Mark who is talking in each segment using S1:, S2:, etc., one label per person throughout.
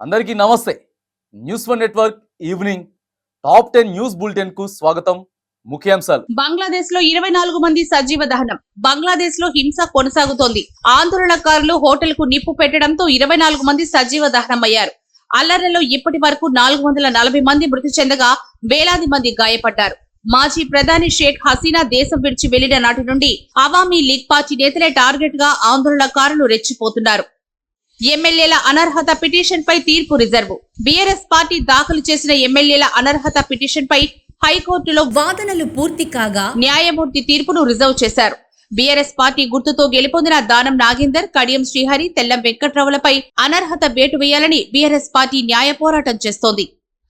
S1: అందరికీ నమస్తే. News one network evening top 10 news bulletin కు స్వాగతం. ముఖ్యాంశాలు.
S2: బంగ్లాదేశ్ లో 24 మంది సజీవ దహనం. బంగ్లాదేశ్ లో హింస కొనసాగుతోంది. ఆందోళనకారులు హోటల్ కు నిప్పు పెట్టడంతో 24 మంది సజీవ దహనమయ్యారు. అల్లర్లలో ఇప్పటి వరకు 440 మంది మృతి చెందగా వేలాది మంది గాయపడ్డారు. మాజీ ప్రధాని షేక్ హసీనా దేశం విడిచి వెళ్లిన నాటి నుండి అవామీ లీగ్ పార్టీ నేతలే టార్గెట్ గా ఆందోళనకారులు రెచ్చిపోతున్నారు. ఎమ్మెల్యేల అనర్హత పిటిషన్ పై తీర్పు రిజర్వ్. బీఆర్ఎస్ పార్టీ దాఖలు చేసిన ఎమ్మెల్యేల అనర్హత పిటిషన్ పై హైకోర్టులో వాదనలు పూర్తి కాగా న్యాయమూర్తి తీర్పును రిజర్వ్ చేశారు. బీఆర్ఎస్ పార్టీ గుర్తుతో గెలుపొందిన దానం నాగేందర్, కడియం శ్రీహరి, తెల్లం వెంకట్రావులపై అనర్హత వేటు వేయాలని బీఆర్ఎస్ పార్టీ న్యాయ పోరాటం చేస్తోంది.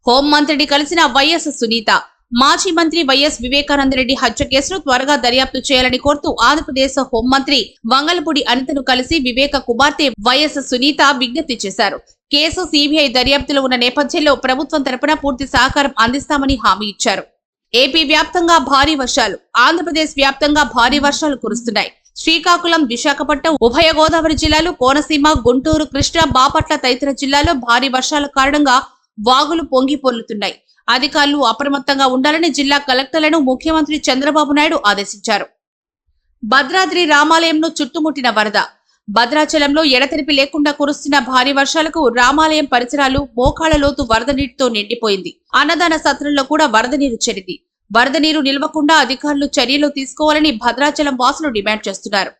S2: హోంమంత్రిని కలిసిన వైఎస్ సునీత. మాజీ మంత్రి వైఎస్ వివేకానందరెడ్డి హత్య కేసును త్వరగా దర్యాప్తు చేయాలని కోరుతూ ఆంధ్రప్రదేశ్ హోంమంత్రి వంగలపూడి అనితను కలిసి వివేక కుమార్తె వైఎస్ సునీత విజ్ఞప్తి చేశారు. కేసు సిబిఐ దర్యాప్తులో ఉన్న నేపథ్యంలో ప్రభుత్వం తరపున పూర్తి సహకారం అందిస్తామని హామీ ఇచ్చారు. ఏపీ వ్యాప్తంగా భారీ వర్షాలు. ఆంధ్రప్రదేశ్ వ్యాప్తంగా భారీ వర్షాలు కురుస్తున్నాయి. శ్రీకాకుళం, విశాఖపట్నం, ఉభయ గోదావరి జిల్లాలు, కోనసీమ, గుంటూరు, కృష్ణా, బాపట్ల తదితర జిల్లాల్లో భారీ వర్షాల కారణంగా వాగులు పొంగి పొర్లుతున్నాయి. అధికారులు అప్రమత్తంగా ఉండాలని జిల్లా కలెక్టర్లను ముఖ్యమంత్రి చంద్రబాబు నాయుడు ఆదేశించారు. భద్రాద్రి రామాలయంను చుట్టుముట్టిన వరద. భద్రాచలంలో ఎడతెరిపి లేకుండా కురుస్తున్న భారీ వర్షాలకు రామాలయం పరిసరాలు మోకాళ్ల లోతు వరద నీటితో నిండిపోయింది. అన్నదాన సత్రంలో కూడా వరద నీరు చేరింది. వరద నీరు నిల్వకుండా అధికారులు చర్యలు తీసుకోవాలని భద్రాచలం వాసులు డిమాండ్ చేస్తున్నారు.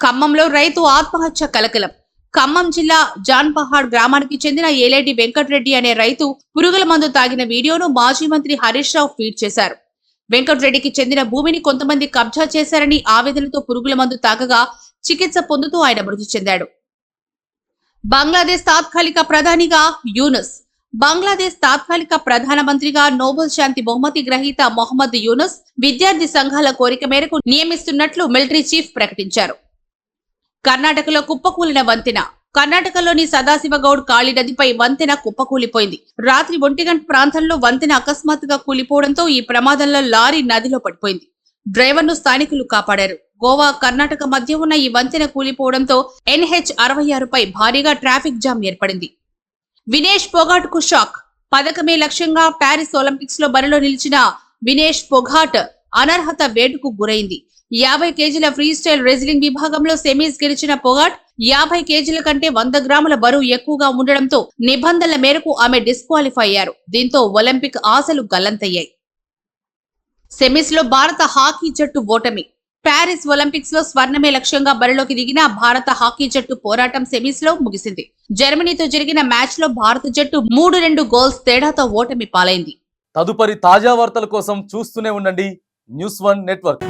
S2: ఖమ్మంలో రైతు ఆత్మహత్య కలకలం. ఖమ్మం జిల్లా జాన్పహాడ్ గ్రామానికి చెందిన ఏలేటి వెంకటరెడ్డి అనే రైతు పురుగుల మందు తాగిన వీడియోను మాజీ మంత్రి హరీష్ రావు ట్వీట్ చేశారు. వెంకటరెడ్డికి చెందిన భూమిని కొంతమంది కబ్జా చేశారని ఆవేదనతో పురుగుల మందు తాగగా చికిత్స పొందుతూ ఆయన మృతి చెందాడు. బంగ్లాదేశ్ తాత్కాలిక ప్రధానిగా యూనుస్. బంగ్లాదేశ్ తాత్కాలిక ప్రధానమంత్రిగా నోబెల్ శాంతి బహుమతి గ్రహీత మొహమ్మద్ యూనుస్ విద్యార్థి సంఘాల కోరిక మేరకు నియమిస్తున్నట్లు మిలిటరీ చీఫ్ ప్రకటించారు. కర్ణాటకలో కుప్పకూలిన వంతెన. కర్ణాటకలోని సదాశివగౌడ్ కాళీ నదిపై వంతెన కుప్పకూలిపోయింది. రాత్రి 1 గంట ప్రాంతంలో వంతెన అకస్మాత్తుగా కూలిపోవడంతో ఈ ప్రమాదంలో లారీ నదిలో పడిపోయింది. డ్రైవర్ను స్థానికులు కాపాడారు. గోవా, కర్ణాటక మధ్య ఉన్న ఈ వంతెన కూలిపోవడంతో NH 66 పై భారీగా ట్రాఫిక్ జామ్ ఏర్పడింది. వినేష్ పొగాట్ కు షాక్. పథకమే లక్ష్యంగా ప్యారిస్ ఒలింపిక్స్ లో బరిలో నిలిచిన వినేష్ పొగాట్ అనర్హత వేటుకు గురైంది. 50 కేజీల ఫ్రీ స్టైల్ రెజ్లింగ్ విభాగంలో సెమీస్ గెలిచిన పొగాట్ 50 కేజీల కంటే 100 గ్రాముల బరువు ఎక్కువగా ఉండడంతో నిబంధనల మేరకు ఆమె డిస్క్వాలిఫై అయ్యారు. దీంతో ఒలింపిక్ ఆశలు గల్లంతయ్యాయి. సెమీస్ లో భారత హాకీ జట్టు ఓటమి. ప్యారిస్ ఒలింపిక్స్ లో స్వర్ణమే లక్ష్యంగా బరిలోకి దిగిన భారత హాకీ జట్టు పోరాటం సెమీస్ లో ముగిసింది. జర్మనీతో జరిగిన మ్యాచ్ లో భారత జట్టు 3-2 గోల్స్ తేడాతో ఓటమి పాలైంది.
S1: తదుపరి తాజా వార్తల కోసం చూస్తూనే ఉండండి న్యూస్ వన్ నెట్వర్క్.